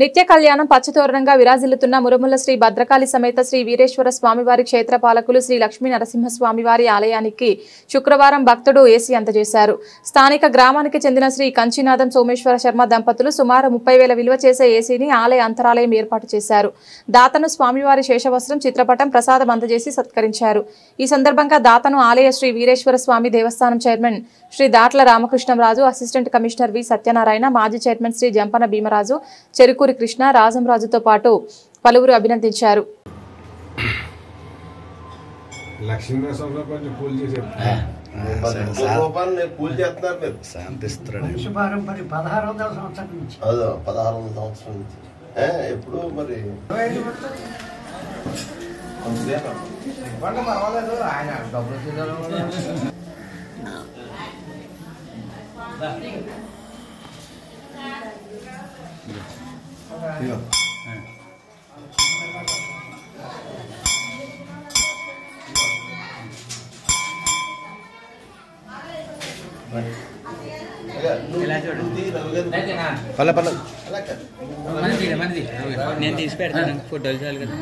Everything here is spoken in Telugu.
నిత్య కళ్యాణం పచ్చతోరణంగా విరాజిల్లుతున్న మురముల శ్రీ భద్రకాళి సమేత శ్రీ వీరేశ్వర స్వామివారి క్షేత్రపాలకులు శ్రీ లక్ష్మీ నరసింహస్వామివారి ఆలయానికి శుక్రవారం భక్తుడు ఏసీ అందజేశారు. స్థానిక గ్రామానికి చెందిన శ్రీ కంచినాథం సోమేశ్వర శర్మ దంపతులు సుమారు 30,000 విలువ చేసే ఏసీని ఆలయ అంతరాలయం ఏర్పాటు చేశారు. దాతను స్వామివారి శేషవస్త్రం చిత్రపటం ప్రసాదం అందజేసి సత్కరించారు. ఈ సందర్భంగా దాతను ఆలయ శ్రీ వీరేశ్వర స్వామి దేవస్థానం chairman Shri Datla Ramakrishnamraju, assistant commissioner V Satyanarayana, మాజీ చైర్మన్ శ్రీ జంపన భీమరాజు, చెరుకూరి కృష్ణ, రాజంరాజుతో పాటు పలువురు అభినందించారు. నేను తీసి పెడతాను ఫోటోలు చాలు కదా.